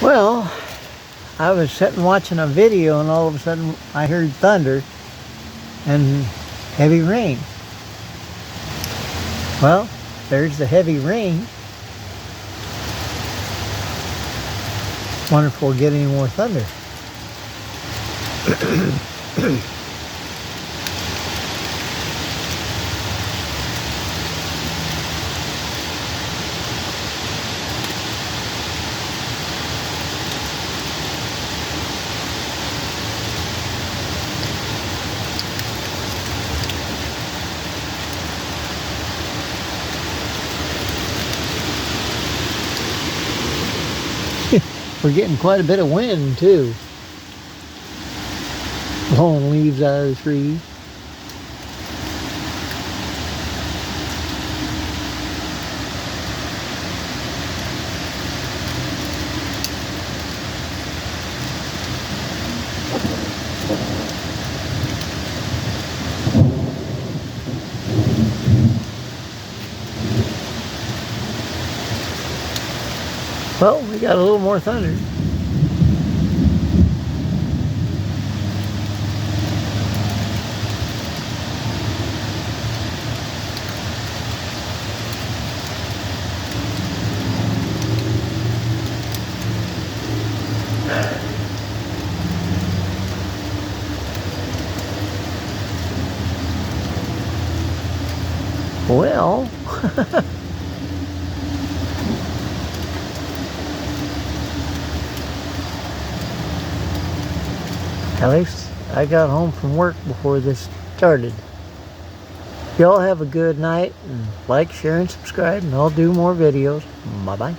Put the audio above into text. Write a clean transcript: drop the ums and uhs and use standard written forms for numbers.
Well, I was sitting watching a video and all of a sudden I heard thunder and heavy rain. Well, there's the heavy rain. Wonder if we'll get any more thunder. We're getting quite a bit of wind too, blowing leaves out of the trees. Well, we got a little more thunder. Well, at least I got home from work before this started. Y'all have a good night, and like, share, and subscribe, and I'll do more videos. Bye-bye.